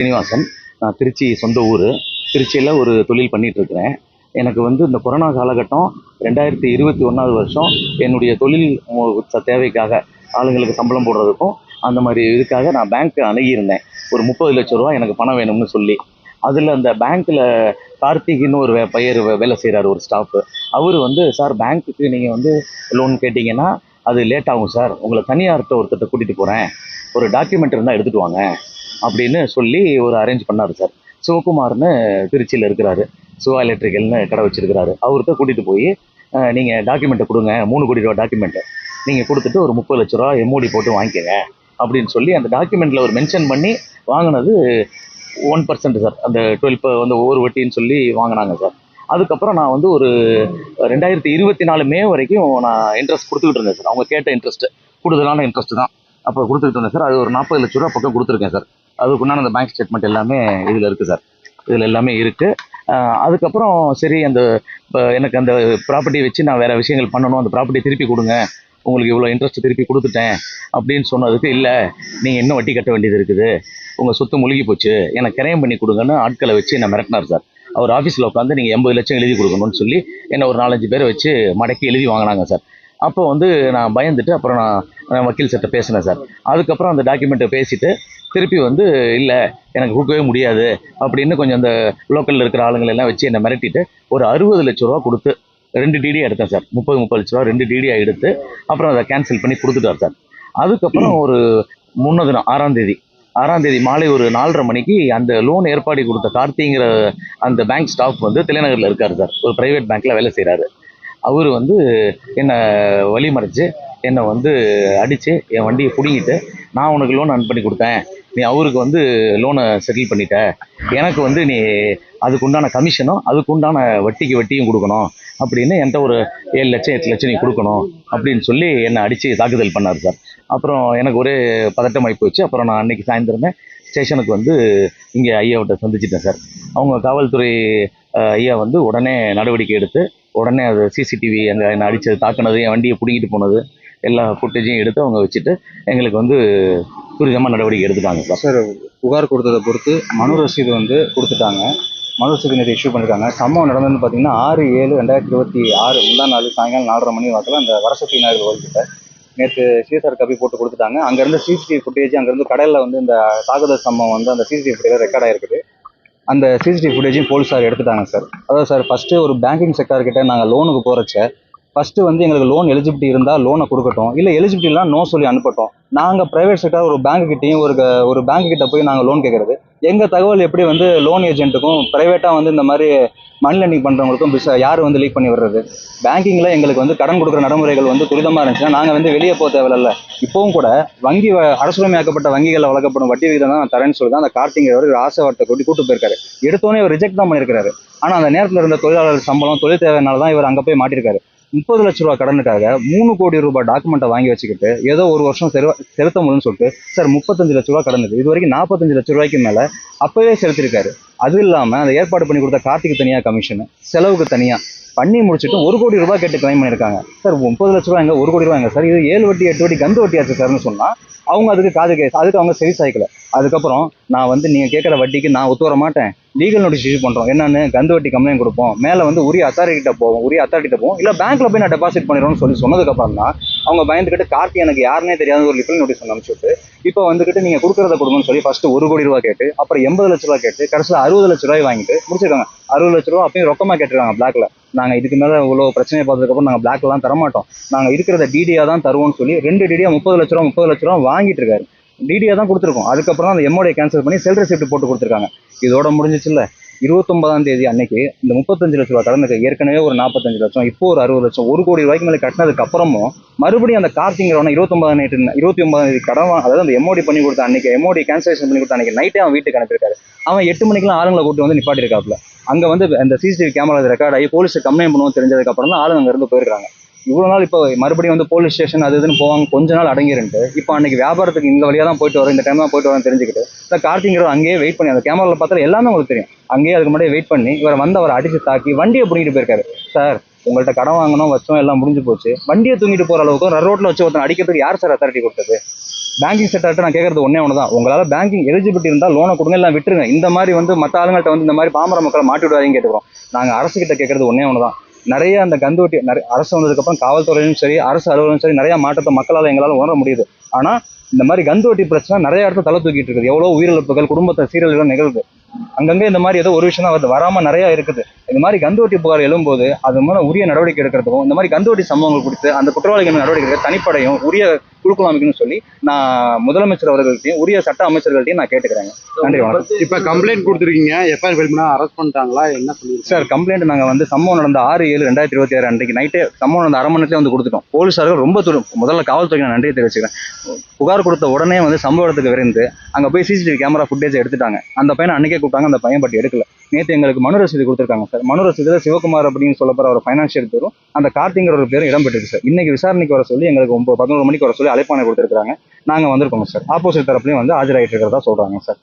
சீனிவாசன். நான் திருச்சி சொந்த ஊர். திருச்சியில் ஒரு தொழில் பண்ணிகிட்ருக்கிறேன். எனக்கு இந்த கொரோனா காலகட்டம் 2021 வருஷம் என்னுடைய தொழில் தேவைக்காக ஆளுங்களுக்கு சம்பளம் போடுறதுக்கும் அந்த மாதிரி இதுக்காக நான் பேங்க்கு அணுகியிருந்தேன். ஒரு 30 லட்ச ரூபா எனக்கு பணம் வேணும்னு சொல்லி. அதில் அந்த பேங்க்கில் கார்த்திக்னு ஒரு பையர் வேலை செய்கிறாரு, ஒரு ஸ்டாஃபு. அவர் சார் பேங்க்குக்கு நீங்கள் லோன் கேட்டிங்கன்னா அது லேட் ஆகும் சார், உங்களை தனியார்கிட்ட ஒருத்தர்கிட்ட கூட்டிகிட்டு போகிறேன், ஒரு டாக்குமெண்ட் இருந்தால் எடுத்துகிட்டு வாங்க அப்படின்னு சொல்லி ஒரு அரேஞ்ச் பண்ணார் சார். சிவகுமார்னு திருச்சியில் இருக்கிறாரு, சிவா எலக்ட்ரிக்கல்னு கடை வச்சிருக்கிறாரு. அவர்கிட்ட கூட்டிகிட்டு போய் நீங்கள் டாக்குமெண்ட்டை கொடுங்க, 3 கோடி ரூபா டாக்குமெண்ட்டு நீங்கள் கொடுத்துட்டு ஒரு 30 லட்ச ரூபா எம்ஓடி போட்டு வாங்கிக்கங்க அப்படின்னு சொல்லி அந்த டாக்குமெண்ட்டில் ஒரு மென்ஷன் பண்ணி வாங்கினது 1% சார். அந்த 12 ஒவ்வொரு வட்டின்னு சொல்லி வாங்கினாங்க சார். அதுக்கப்புறம் நான் ஒரு 2024 மே வரைக்கும் நான் இன்ட்ரெஸ்ட் கொடுத்துக்கிட்டு இருந்தேன் சார். அவங்க கேட்ட இன்ட்ரெஸ்ட்டு கூடுதலான இன்ட்ரெஸ்ட் தான் அப்போ கொடுத்துக்கிட்டு இருந்தேன் சார். அது ஒரு 40 லட்ச ரூபா பக்கம் கொடுத்துருக்கேன் சார். அதுக்குண்டான அந்த பேங்க் ஸ்டேட்மெண்ட் எல்லாமே இதில் இருக்குது சார். இதில் எல்லாமே இருக்குது. அதுக்கப்புறம் சரி, எனக்கு அந்த ப்ராப்பர்ட்டியை வச்சு நான் வேறு விஷயங்கள் பண்ணணும், அந்த ப்ராப்பர்ட்டியை திருப்பி கொடுங்க, உங்களுக்கு இவ்வளோ இன்ட்ரெஸ்ட் திருப்பி கொடுத்துட்டேன் அப்படின்னு சொன்னதுக்கு, இல்லை நீங்கள் இன்னும் வட்டி கட்ட வேண்டியது இருக்குது, உங்கள் சொத்து முழுகி போச்சு, எனக்கு கிரயம் பண்ணி கொடுங்கன்னு ஆட்களை வச்சு என்னை மிரட்டினார் சார். அவர் ஆஃபீஸில் உட்காந்து நீங்கள் 80 லட்சம் எழுதி கொடுக்கணும்னு சொல்லி என்னை ஒரு 4-5 பேரை வச்சு மடக்கி எழுதி வாங்கினாங்க சார். அப்போ நான் பயந்துட்டு அப்புறம் நான் வக்கீல் சட்டை பேசினேன் சார். அதுக்கப்புறம் அந்த டாக்குமெண்ட்டை பேசிவிட்டு திருப்பி இல்லை எனக்கு கொடுக்கவே முடியாது அப்படின்னு கொஞ்சம் அந்த லோக்கலில் இருக்கிற ஆளுங்களெல்லாம் வச்சு என்னை மிரட்டிட்டு ஒரு 60 லட்ச ரூபா கொடுத்து 2 டிடியாக எடுத்தேன் சார். 30 லட்ச ரூபா 2 டிடியாக எடுத்து அப்புறம் அதை கேன்சல் பண்ணி கொடுத்துட்டார் சார். அதுக்கப்புறம் ஒரு முன்னதினம் 6ஆம் தேதி மாலை ஒரு 4:30 மணிக்கு அந்த லோன் ஏற்பாடு கொடுத்த கார்த்திங்கிற அந்த பேங்க் ஸ்டாஃப் தலைநகரில் இருக்கார் சார். ஒரு ப்ரைவேட் பேங்க்கில் வேலை செய்கிறாரு. அவர் என்னை வழி மறைச்சு என்னை அடித்து என் வண்டியை பிடிங்கிட்டு, நான் உனக்கு லோன் அனுப்பி பண்ணி கொடுத்தேன், நீ அவருக்கு லோனை செட்டில் பண்ணிட்ட, எனக்கு நீ அதுக்குண்டான கமிஷனும் அதுக்குண்டான வட்டியும் கொடுக்கணும் அப்படின்னு என்கிட்ட ஒரு 7 லட்சம் 8 லட்சம் நீ கொடுக்கணும் அப்படின்னு சொல்லி என்னை அடித்து தாக்குதல் பண்ணார் சார். அப்புறம் எனக்கு ஒரே பதட்டமாகி போச்சு. அப்புறம் நான் அன்றைக்கி சாயந்தரமே ஸ்டேஷனுக்கு இங்கே ஐயாவிட்ட சந்திச்சிட்டேன் சார். அவங்க காவல்துறை ஐயா உடனே நடவடிக்கை எடுத்து உடனே அது சிசிடிவி என்னை அடித்தது, தாக்குனது, என் வண்டியை பிடிங்கிட்டு போனது எல்லா ஃபுட்டேஜையும் எடுத்து அவங்க வச்சுட்டு எங்களுக்கு துரிதமாக நடவடிக்கை எடுத்துட்டாங்க சார். சார், புகார் கொடுத்ததை பொறுத்து மனு ரசீது கொடுத்துட்டாங்க. மனு ரசீது நேற்று இஷ்யூ பண்ணியிருக்காங்க. சம்பவம் நடந்ததுன்னு பார்த்தீங்கன்னா 6/7/2026 முந்தாம் நாள் சாயங்காலம் 4:30 மணி வாக்கில் அந்த வரசக்தி நாயர் கோயில்கிட்ட நேற்று சிஎஸ்ஆர் காப்பி போட்டு கொடுத்துட்டாங்க. அங்கேருந்து சிசிடிவி ஃபுட்டேஜ், அங்கேருந்து கடையில் இந்த தாக்குதல் சம்பவம் அந்த சிசிடிவி ஃபுட்டேஜ் ரெக்கார்ட் ஆகிருக்குது. அந்த சிசிடிவி ஃபுட்டேஜையும் போலீஸார் எடுத்துட்டாங்க சார். அதாவது சார், ஃபஸ்ட்டு ஒரு பேங்கிங் செக்டார்கிட்ட நாங்கள் லோனுக்கு போகிறச்ச ஃபஸ்ட்டு எங்களுக்கு லோன் எலிஜிபிலிட்டி இருந்தால் லோனை கொடுக்கட்டும், இல்லை எலிஜிபிலிட்டிலாம் நோ சொல்லி அனுப்பட்டும். நாங்கள் ப்ரைவேட் செக்டார் ஒரு பேங்க்குக்கிட்டையும் ஒரு பேங்க்குக்கிட்ட போய் நாங்கள் லோன் கேட்குறது, எங்கள் தகவல் எப்படி லோன் ஏஜென்ட்டுக்கும் ப்ரைவேட்டாக இந்த மாதிரி மணி லெண்டிங் பண்ணுறவங்களுக்கும் யார் லீக் பண்ணி விடுறது? பேங்கிங்கில் எங்களுக்கு கடன் கொடுக்குற நடைமுறைகள் துரிதமாக இருந்துச்சுன்னா நாங்கள் வெளியே போக தேவையில்ல. இப்போவும் கூட வங்கி அரசுரிமையாக்கப்பட்ட வங்கிகளில் வழங்கப்படும் வட்டி விகிதம் தான் நான் தரேன்னு சொல்லி தான் அந்த கார்த்திங்கவர் ஆசைவார்த்தை கூட்டு போயிருக்காரு. எடுத்தோன்னே இவர் ரிஜெக்ட் தான் பண்ணியிருக்காரு. ஆனால் அந்த நேரத்தில் இருந்த தொழிலாளர் சம்பளம், தொழில் தேவையினால தான் இவர் அங்கே போய் மாட்டிருக்காரு. 30 லட்ச ரூபா கடனுக்காக 3 கோடி ரூபாய் டாக்குமெண்ட்டை வாங்கி வச்சுக்கிட்டு ஏதோ ஒரு வருஷம் செலுத்த முடியும்னு சொல்லிட்டு சார் 35 லட்ச ரூபா கடனுது. இது வரைக்கும் 45 லட்ச ரூபாய்க்கு மேலே அப்போவே செலுத்திருக்காரு. அது இல்லாமல் அந்த ஏற்பாடு பண்ணி கொடுத்த கார்த்திக்கு தனியாக கமிஷனு, செலவுக்கு தனியாக பண்ணி முடிச்சுட்டு 1 கோடி ரூபாய் கேட்டு கிளைம் பண்ணியிருக்காங்க சார். 30 லட்ச ரூபா எங்க, 1 கோடி ரூபாய் எங்க சார்? இது 7 வட்டி 8 வட்டி கந்து வட்டியாச்சு சார்னு சொன்னால் அவங்க அதுக்கு அவங்க செவி சாய்க்கல. அதுக்கப்புறம் நான் நீங்கள் கேட்குற வட்டிக்கு நான் ஒத்து வர மாட்டேன், லீகல் நோட்டீஸ் இஷ்யூ பண்ணுறோம், என்னன்னு கந்து வட்டி கம்ப்ளைண்ட் கொடுப்போம், மேலே உரிய அத்தாரிட்டிகிட்ட போவோம், இல்லை பேங்க்கில் போய் நான் டெபாசிட் பண்ணிடுறோம்னு சொன்னதுக்கப்புறம் தான் அவங்க பயந்துக்கிட்டு கார்த்தி எனக்கு யாருன்னே தெரியாத ஒரு லீகல் நோட்டீஸ் அனுப்பிச்சுட்டு இப்போ நீங்கள் கொடுக்குறத கொடுங்கன்னு சொல்லி ஃபஸ்ட்டு 1 கோடி ரூபா கேட்டு அப்புறம் 80 லட்ச ரூபா கேட்டு கடைசியில் 60 லட்ச ரூபாய் வாங்கிட்டு முடிச்சிருக்காங்க. 60 லட்ச ரூபா அப்பயும் ரொக்கமாக கேட்டுருக்காங்க பிளாக்ல. நாங்கள் இதுக்கு மேலே இவ்வளோ பிரச்சனையை பார்த்ததுக்கப்புறம் நாங்கள் பிளாக்லாம் தரமாட்டோம், நாங்கள் இருக்கிறத டிடியாக தான் தருவோம்னு சொல்லி 2 டிடியாக 30 லட்ச ரூபா வாங்கிட்டு இருக்காரு. டிடியாக தான் கொடுத்துருக்கோம். அதுக்கப்புறம் அந்த எம்ஓடைய கேன்சல் பண்ணி செல் ரெசிப்ட் போட்டு கொடுத்துருக்காங்க. இதோட முடிஞ்சிச்சு இல்லை. 29ஆம் தேதி அன்னைக்கு இந்த 35 லட்ச ரூபா கடனுக்கு ஏற்கனவே ஒரு 45 லட்சம், இப்போ ஒரு 60 லட்சம், 1 கோடி ரூபாய்க்கு மேலே கட்டினதுக்கு அப்புறமும் மறுபடியும் அந்த கார்த்திங்கிறவன 29ஆம் தேதி கடன், அதாவது அந்த எம்ஓடி பண்ணி கொடுத்த அன்னைக்கு, எம்ஓடி கேன்சலேஷன் பண்ணி கொடுத்த அன்னைக்கு நைட்டே அவன் வீட்டுக்கு அனுப்பியிருக்காரு. அவன் 8 மணிக்கெல்லாம் ஆளுங்களை கூட்டு நிப்பாட்டிருக்காப்புல. அங்கே அந்த சிசிடிவி கேமரா ரெக்கார்ட் ஆகி போலீஸுக்கு கம்ப்ளைண்ட் பண்ணுவோம் தெரிஞ்சதுக்கு அப்புறம் தான் ஆளுங்க அங்கேருந்து போயிருக்காங்க. இவ்வளோ நாள் இப்போ மறுபடியும் போலீஸ் ஸ்டேஷன் அது இதுன்னு போவாங்க, கொஞ்ச நாள் அடங்கிருந்துட்டு இப்போ அன்னைக்கு வியாபாரத்துக்கு இந்த வழியாக தான் போயிட்டு வரோம், இந்த டைம் தான் போயிட்டு வரோம்னு தெரிஞ்சுக்கிட்டு இந்த கார்த்திங்கிறவர் அங்கேயே வெயிட் பண்ணி அந்த கேமராவில் பார்த்தா எல்லாமே உங்களுக்கு தெரியும், அங்கேயே அதுக்கு முன்னாடி வெயிட் பண்ணி இவரை அவரை அடிச்சு தாக்கி வண்டியை பிடிக்கிட்டு போயிருக்காரு. சார், உங்கள்கிட்ட கடன் வாங்கணும் வச்சோம், எல்லாம் முடிஞ்சு போச்சு, வண்டியை தூங்கிட்டு போகிற அளவுக்கு ரோட்டில் வச்சு ஒருத்தன் அடிக்கிறதுக்கு யார் சார் அத்தாரிட்டி கொடுத்தது? பேங்கிங் செக்டர்கிட்ட நான் கேட்கறது ஒண்ணே ஒன்று தான், உங்களால் பேங்கிங் எலிஜிபிலிட்டி இருந்தால் லோனை கொடுங்க, எல்லாம் விட்டுருங்க. இந்த மாதிரி வந்து மற்ற ஆளுங்கள்ட்ட வந்து இந்த மாதிரி பாமர மக்களை மாட்டி விடாதீங்க கேட்டுக்கிறோம். நாங்கள் அரசுகிட்ட கேட்கறது ஒண்ணே ஒன்று தான். நிறைய அந்த கந்துவட்டி அரசு வந்ததுக்கப்புறம் காவல்துறையிலும் சரி அரசு அலுவலகம் சரி நிறைய மாற்றத்தை மக்களால் எங்களால் உணர முடியுது. ஆனால் இந்த மாதிரி கந்துவட்டி பிரச்சனை நிறைய இடத்துல தலை தூக்கிட்டு இருக்குது. எவ்வளோ உயிரிழப்புகள், குடும்பத்தை சீரழிவுகள் நிகழ்வு. அங்கங்கே இந்த மாதிரி ஏதோ ஒரு விஷயம் தான் வருது, வராமல் நிறையா இருக்குது. இந்த மாதிரி கந்துவட்டி புகார் எழும்போது அது மூலம் உரிய நடவடிக்கை எடுக்கிறதுக்கும், இந்த மாதிரி கந்துவட்டி சம்பவங்கள் குறித்து அந்த குற்றவாளிகள் நடவடிக்கை எடுக்க தனிப்படையும் உரிய குழுக்கள் அமைக்கணும்னு சொல்லி நான் முதலமைச்சர் அவர்கள்ட்டையும் உரிய சட்ட அமைச்சர்கள்ட்டையும் நான் கேட்டுக்கிறேங்க. நன்றி, வணக்கம். இப்ப கம்ப்ளைண்ட் கொடுத்துருக்கீங்க, எஃப்ஐஆர் ஃபைல் பண்ணா அரெஸ்ட் பண்ணிட்டாங்களா, என்ன சொல்லுங்க சார்? கம்ப்ளைண்ட் நாங்கள் வந்து சம்பவம் நடந்த 6/7/2026 அன்றைக்கு நைட்டே சம்பவம் நடந்த அரை மணி நேரத்திலே வந்து கொடுத்துட்டோம். போலீஸார்கள் ரொம்ப முதல்ல காவல்துறைக்கு நான் நன்றியை தெரிவிச்சுக்கிறேன். புகார் கொடுத்த உடனே வந்து சம்பவ இடத்துக்கு விரைந்து அங்கே போய் சிசிடிவி கேமரா ஃபுட்டேஜ் எடுத்துட்டாங்க. அந்த பையனை அன்றைக்கே கூப்பிட்டாங்க, அந்த பையன் பட் எடுக்கல. நேற்று எங்களுக்கு மனு ரசீது கொடுத்துருக்காங்க சார். மனு ரசீதில் சிவகுமார் அப்படின்னு சொல்லப்படுற ஒரு ஃபைனான்ஷியல் பேரும் அந்த கார்த்திங்கிற ஒரு பேரும் இடம்பெற்றிருக்கு சார். இன்னைக்கு விசாரணைக்கு வர சொல்லி எங்களுக்கு 11 மணிக்கு வர சொல்லி அழைப்பானை கொடுத்துருக்காங்க. நாங்கள் வந்திருக்கோங்க சார். ஆப்போசிட் தரப்புலையும் வந்து ஆஜராகிட்டு இருக்கிறதா சொல்கிறாங்க சார்.